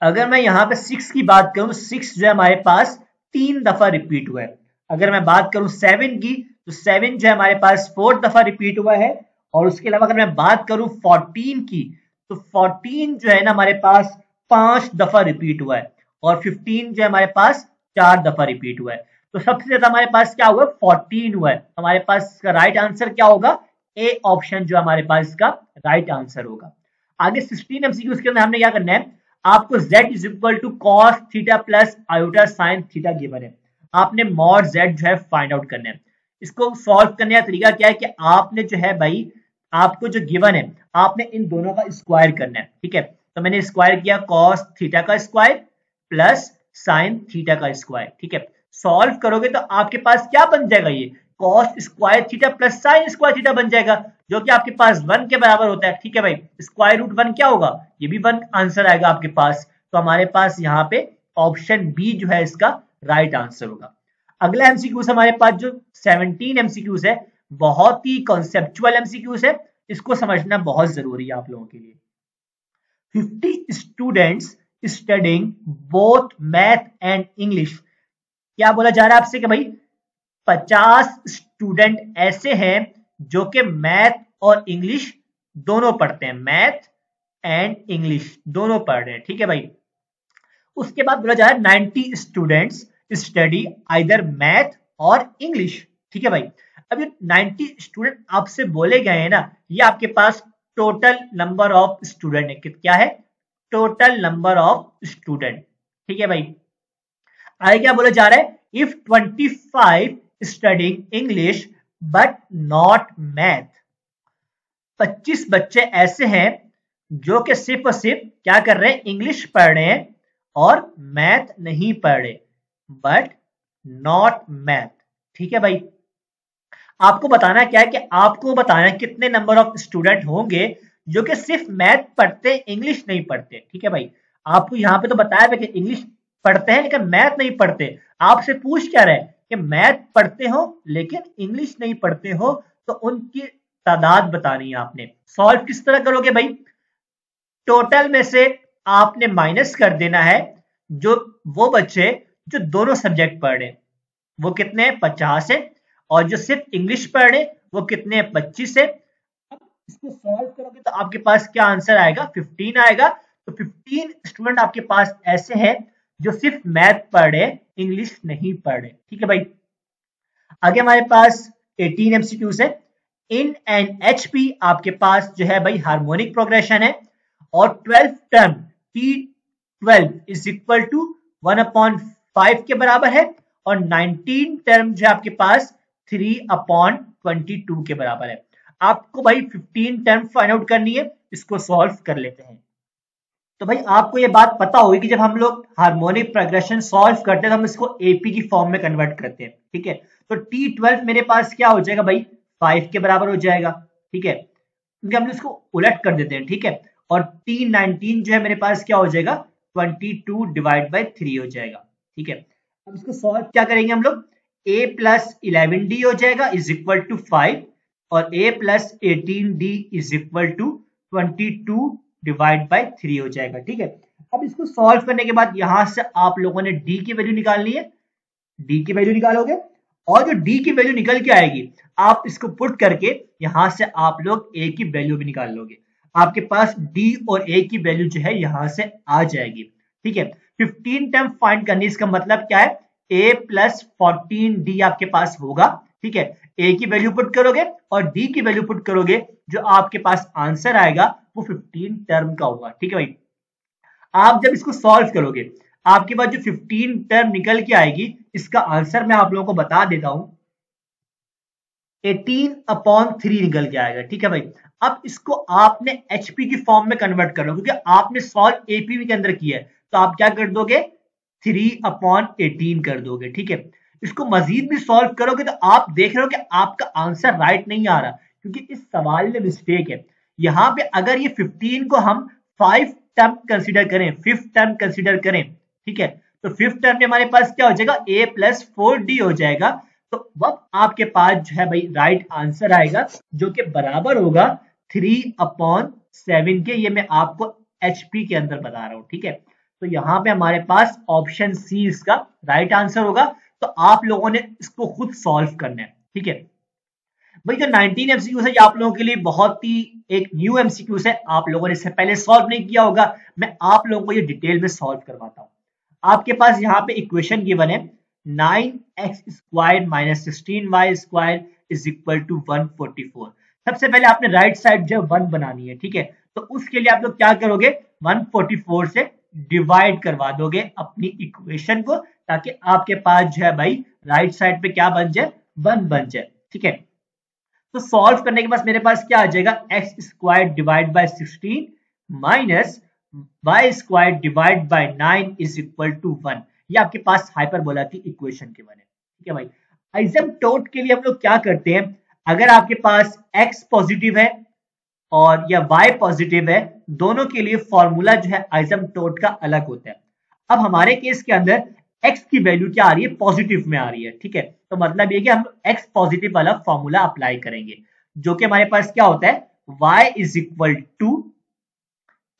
अगर मैं यहाँ पे 6 की बात करूं, 6 जो है हमारे पास 3 दफा रिपीट हुआ है। अगर मैं बात करूं 7 की, तो 7 जो है हमारे पास 4 दफा रिपीट हुआ है। और उसके अलावा अगर मैं बात करूं 14 की, तो 14 जो है ना हमारे पास 5 दफा रिपीट हुआ है और 15 जो है हमारे पास 4 दफा रिपीट हुआ है। तो सबसे ज्यादा हमारे पास क्या हुआ, 14 हुआ है। हमारे पास इसका राइट आंसर क्या होगा, ए ऑप्शन जो हमारे पास इसका राइट आंसर होगा। आगे 16 एमसीक्यू के अंदर हमने क्या करना है, आपको z is equal to cos theta plus iota sine theta given है, आपने मॉड z जो है फाइंड आउट करना है। इसको सॉल्व करने का तरीका क्या है कि आपने जो है भाई, आपको जो गिवन है आपने इन दोनों का स्क्वायर करना है। ठीक है, तो मैंने स्क्वायर किया कॉस थीटा का स्क्वायर प्लस साइन थीटा का स्क्वायर। ठीक है, सॉल्व करोगे तो आपके पास क्या बन जाएगा, ये cos square theta plus sign square theta बन जाएगा, जो कि आपके पास 1 के बराबर होता है। ठीक है भाई, स्क्वायर रूट 1 क्या होगा, ये भी 1 आंसर आएगा आपके पास। तो हमारे पास यहाँ पे ऑप्शन बी जो है इसका राइट आंसर होगा। अगला एमसीक्यूज हमारे पास जो 17 एमसीक्यूज है, बहुत ही कॉन्सेप्चुअल एमसीक्यूज है, इसको समझना बहुत जरूरी है आप लोगों के लिए। 50 students studying both math and English क्या बोला जा रहा है आपसे कि भाई 50 स्टूडेंट ऐसे हैं जो कि मैथ और इंग्लिश दोनों पढ़ते हैं, मैथ एंड इंग्लिश दोनों पढ़ रहे हैं, ठीक है भाई। उसके बाद बोला जा रहा है 90 स्टूडेंट्स स्टडी आइदर मैथ और इंग्लिश, ठीक है भाई। अब ये 90 स्टूडेंट आपसे बोले गए हैं ना, ये आपके पास टोटल नंबर ऑफ स्टूडेंट है। क्या है? टोटल नंबर ऑफ स्टूडेंट, ठीक है भाई। आगे क्या बोला जा रहा है? If 25 studying English but not math, 25 बच्चे ऐसे हैं जो कि सिर्फ और सिर्फ क्या कर रहे हैं? इंग्लिश पढ़ रहे हैं और मैथ नहीं पढ़ रहे, बट नॉट मैथ, ठीक है भाई। आपको बताना क्या है कि आपको बताना है कितने नंबर ऑफ स्टूडेंट होंगे जो कि सिर्फ मैथ पढ़ते, इंग्लिश नहीं पढ़ते, ठीक है भाई। आपको यहाँ पे तो बताया था कि इंग्लिश पढ़ते हैं लेकिन मैथ नहीं पढ़ते। आपसे पूछ क्या रहे कि मैथ पढ़ते हो लेकिन इंग्लिश नहीं पढ़ते हो, तो उनकी तादाद बतानी है आपने। सॉल्व किस तरह करोगे भाई? टोटल में से आपने माइनस कर देना है जो वो बच्चे जो दोनों सब्जेक्ट पढ़ रहे हैं, वो कितने हैं? 50 है। और जो सिर्फ इंग्लिश पढ़ रहे वो कितने हैं? 25 है। अब इसको सॉल्व करोगे तो आपके पास क्या आंसर आएगा? 15 आएगा। तो 15 स्टूडेंट आपके पास ऐसे हैं जो सिर्फ मैथ पढ़ रहे, इंग्लिश नहीं पढ़ रहे, ठीक है भाई। आगे हमारे पास 18 MCQs है। इन एन HP आपके पास जो है भाई हार्मोनिक प्रोग्रेशन है और 12th term T12 is equal to 1/5 के बराबर है और 19 टर्म जो है आपके पास 3/22 के बराबर है। आपको भाई 15 टर्म फाइंड आउट करनी है, इसको सॉल्व कर लेते हैं। तो भाई आपको ये बात पता होगी कि जब हम लोग हार्मोनिक प्रोग्रेशन सॉल्व करते हैं तो हम इसको AP की फॉर्म में कन्वर्ट करते हैं, ठीक है। तो T12 मेरे पास क्या हो जाएगा भाई? 5 के बराबर हो जाएगा, ठीक है, क्योंकि हम इसको उलट कर देते हैं, ठीक है। और T19 जो है मेरे पास क्या हो जाएगा? 22 डिवाइड बाई 3 हो जाएगा, ठीक है। अब इसको सॉल्व क्या करेंगे हम लोग? A प्लस 11D हो जाएगा इज इक्वल टू 5 और A plus 18D is equal to 22 divide by 3 हो जाएगा, ठीक है। अब इसको सॉल्व करने के बाद यहां से आप लोगों ने D की वैल्यू निकालनी है। D की वैल्यू निकालोगे और जो D की वैल्यू निकल के आएगी आप इसको पुट करके यहां से आप लोग A की वैल्यू भी निकाल लोगे। आपके पास D और A की वैल्यू जो है यहां से आ जाएगी, ठीक है। 15 टर्म फाइंड करनी, इसका मतलब क्या है? A प्लस 14D आपके पास होगा, ठीक है। A की वैल्यू पुट करोगे और D की वैल्यू पुट करोगे, जो आपके पास आंसर आएगा वो 15 टर्म का होगा, ठीक है भाई। आप जब इसको सॉल्व करोगे आपके पास जो 15 टर्म निकल के आएगी, इसका आंसर मैं आप लोगों को बता देता हूं, 18/3 निकल के आएगा, ठीक है भाई। अब इसको आपने HP की फॉर्म में कन्वर्ट कर लो, क्योंकि आपने सॉल्व AP के अंदर किया है, तो आप क्या कर दोगे? 3/18 कर दोगे, ठीक है। इसको मजीद भी सॉल्व करोगे तो आप देख रहे हो कि आपका आंसर राइट नहीं आ रहा, क्योंकि इस सवाल में मिस्टेक है। यहाँ पे अगर ये 15 को हम 5 टर्म कंसिडर करें, 5th टर्म कंसिडर करें, ठीक है, तो 5th टर्म में हमारे पास क्या हो जाएगा? A प्लस 4D हो जाएगा। तो वक्त आपके पास जो है भाई राइट आंसर आएगा, जो कि बराबर होगा 3/7 के। ये मैं आपको HP के अंदर बता रहा हूं, ठीक है। तो यहाँ पे हमारे पास ऑप्शन C इसका राइट आंसर होगा। तो आप लोगों ने इसको खुद सॉल्व करना है, ठीक है भाई। जो 19 MCQs है, आप लोगों के लिए बहुत ही एक न्यू MCQs है, आप लोगों ने इससे पहले सॉल्व नहीं किया होगा। मैं आप लोगों को ये डिटेल में सॉल्व करवाता हूँ। आपके पास यहाँ पे इक्वेशन गिवन है 9x² minus 16y² is equal to 144। सबसे पहले आपने राइट साइड जो 1 बनानी है, ठीक है। तो उसके लिए आप लोग क्या करोगे? 144 से डिवाइड करवा दोगे अपनी इक्वेशन को, ताकि आपके पास जो है भाई राइट साइड पे क्या बन जाए? 1 बन जाए, ठीक है। तो सॉल्व करने के बाद मेरे पास क्या आ जाएगा? x² divide by 16 minus y² divide by 9 is equal to 1। ये आपके पास हाइपरबोला की इक्वेशन के बने, ठीक है भाई। आइसमटोट के लिए हम लोग क्या करते हैं? अगर आपके पास x पॉजिटिव है और या y पॉजिटिव है, दोनों के लिए फॉर्मूला जो है आइसमटोट का अलग होता है। अब हमारे केस के अंदर x की वैल्यू क्या आ रही है? पॉजिटिव में आ रही है, ठीक है। तो मतलब ये कि हम x पॉजिटिव वाला फॉर्मूला अप्लाई करेंगे, जो कि हमारे पास क्या होता है? y is equal two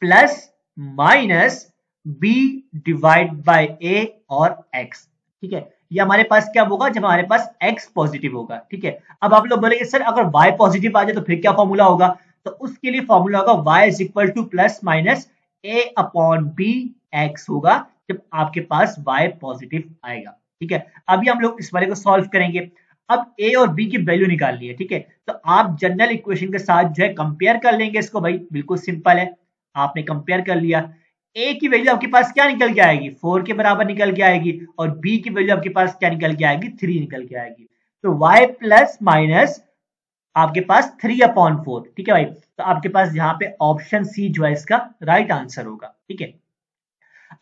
plus minus b divide by a और x। ठीक है, ये हमारे पास क्या होगा जब हमारे पास x पॉजिटिव होगा। ठीक है, अब आप लोग बोलेंगे सर अगर y पॉजिटिव आ जाए तो फिर क्या फॉर्मूला होगा, तो उसके लिए फॉर्मूला होगा y is equal two plus minus a upon b x होगा जब आपके पास y पॉजिटिव आएगा। ठीक है, अभी हम लोग इस वाले को सॉल्व करेंगे। अब a और b की वैल्यू निकालनी है। ठीक है, तो आप जनरल इक्वेशन के साथ जो है कंपेयर कर लेंगे इसको, भाई बिल्कुल सिंपल है, आपने कंपेयर कर लिया। a की वैल्यू आपके पास क्या निकल के आएगी, 4 के बराबर निकल के आएगी, और b की वैल्यू आपके पास क्या निकल के आएगी, 3 निकल के आएगी। तो y प्लस माइनस आपके पास 3 अपॉन 4। ठीक है भाई, तो आपके पास यहाँ पे ऑप्शन सी जो है इसका राइट आंसर होगा। ठीक है,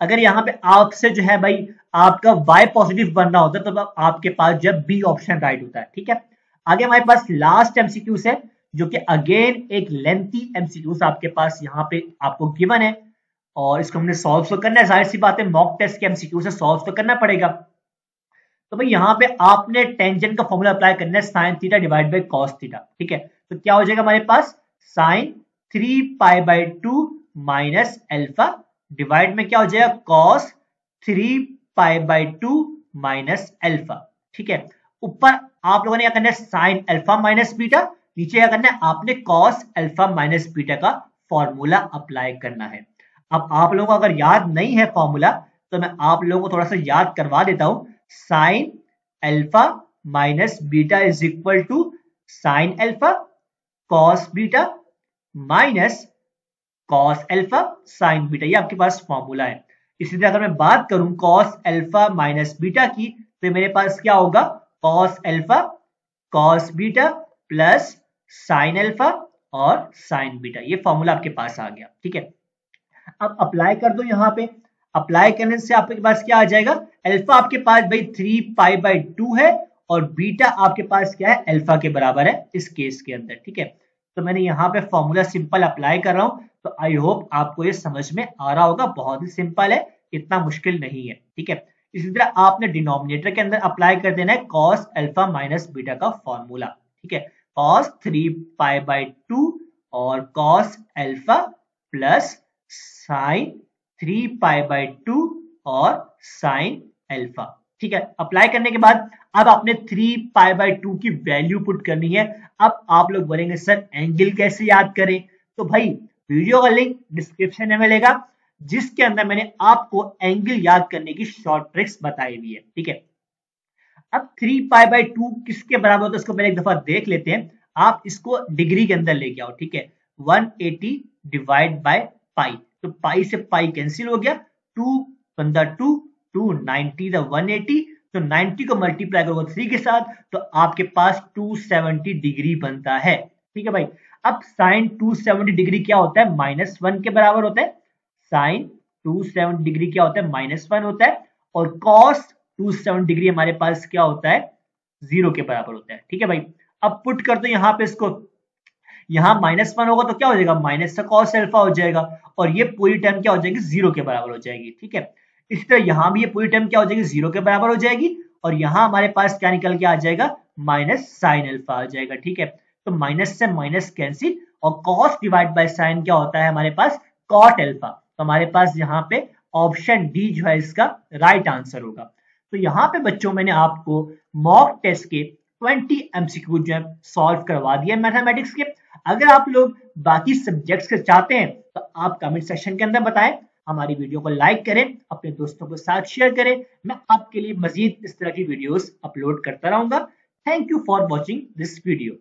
अगर यहाँ पे आपसे जो है भाई आपका y पॉजिटिव बनना होता है तो आपके पास जब बी ऑप्शन राइट होता है। ठीक है, आगे हमारे पास लास्ट एमसीक्यूज है जो कि अगेन एक लेंथी एमसीक्यूज आपके पास यहाँ पे आपको गिवन है और इसको हमने सॉल्व तो करना है, जाहिर सी बात है मॉक टेस्ट के एमसीक्यू से सॉल्व तो करना पड़ेगा। तो भाई यहाँ पे आपने टेंजेंट का फॉर्मूला अप्लाई करना है sine theta divide by cos theta. ठीक है, तो क्या हो जाएगा हमारे पास sine 3 pi by 2 minus alpha divide में क्या हो जाएगा cos 3 pi by 2 minus alpha. ठीक है, ऊपर आप लोगों ने क्या करना है साइन अल्फा माइनस बीटा, नीचे क्या करना है आपने कॉस अल्फा माइनस बीटा का फॉर्मूला अप्लाई करना है। अब आप लोगों को अगर याद नहीं है फॉर्मूला तो मैं आप लोगों को थोड़ा सा याद करवा देता हूं। Sine alpha minus beta is equal to sine alpha cos beta minus cos alpha sine beta, ये आपके पास फॉर्मूला है। इसी तरह अगर मैं बात करूं कॉस अल्फा माइनस बीटा की तो मेरे पास क्या होगा cos alpha cos beta plus sine alpha और साइन बीटा, ये फॉर्मूला आपके पास आ गया। ठीक है, अब अप्लाई कर दो यहाँ पे, अप्लाई करने से आपके पास क्या आ जाएगा, अल्फा आपके पास भाई 3 पाई बाय 2 है और बीटा आपके पास क्या है अल्फा के बराबर है इस केस के अंदर। ठीक है, तो मैंने यहाँ पे फॉर्मूला सिंपल अप्लाई कर रहा हूँ, तो आई होप आपको ये समझ में आ रहा होगा, बहुत ही सिंपल है, इतना मुश्किल नहीं है। ठीक है, इसी तरह आपने डिनोमिनेटर के अंदर अप्लाई कर देना है कॉस अल्फा माइनस बीटा का फॉर्मूला। ठीक है, कॉस 3 पाई बाय 2 और cos alpha plus sign 3 pi by 2 और साइन अल्फा। ठीक है, अप्लाई करने के बाद अब आपने 3 पाई बाय 2 की वैल्यू पुट करनी है। अब आप लोग बोलेंगे सर एंगल कैसे याद करें, तो भाई वीडियो का लिंक डिस्क्रिप्शन में मिलेगा जिसके अंदर मैंने आपको एंगल याद करने की शॉर्ट ट्रिक्स बताई हुई है। ठीक है, अब 3 पाई बाय 2 किसके बराबर होता है उसको पहले एक दफा देख लेते हैं। आप इसको डिग्री के अंदर लेके आओ। ठीक है, 180 डिवाइड बाय पाई, तो पाई से पाई कैंसिल हो गया, 2 बंदा 2 290 द 180, तो 90 को मल्टीप्लाई करोगे 3 के साथ तो आपके पास 270 डिग्री बनता है। ठीक है भाई, अब साइन 270 डिग्री क्या होता है -1 के बराबर होता है, साइन 270 डिग्री क्या होता है -1 होता है, और कॉस 270 डिग्री हमारे पास क्या होता है 0 के बराबर होता है। ठीक है भाई, अब पुट कर दो यहाँ पे इसको, यहाँ -1 होगा तो क्या हो जाएगा माइनस का कॉस अल्फा हो जाएगा और ये पूरी टर्म क्या हो जाएगी 0 के बराबर हो जाएगी। ठीक है, इसी तरह यहाँ भी ये पूरी टर्म क्या हो जाएगी 0 के बराबर हो जाएगी और यहाँ हमारे पास क्या निकल के आ जाएगा माइनस साइन अल्फा आ जाएगा। ठीक है, तो माइनस से माइनस कैंसिल और कॉस डिवाइड बाय साइन क्या होता है हमारे पास कॉट अल्फा, तो हमारे पास यहाँ पे ऑप्शन डी जो है इसका राइट आंसर होगा। तो यहाँ पे बच्चों मैंने आपको मॉक टेस्ट के 20 एमसीक्यू जो है सॉल्व करवा दिया मैथमेटिक्स के। अगर आप लोग बाकी सब्जेक्ट्स के चाहते हैं तो आप कमेंट सेक्शन के अंदर बताएं, हमारी वीडियो को लाइक करें, अपने दोस्तों के साथ शेयर करें, मैं आपके लिए मजीद इस तरह की वीडियोस अपलोड करता रहूंगा। Thank you for watching this video.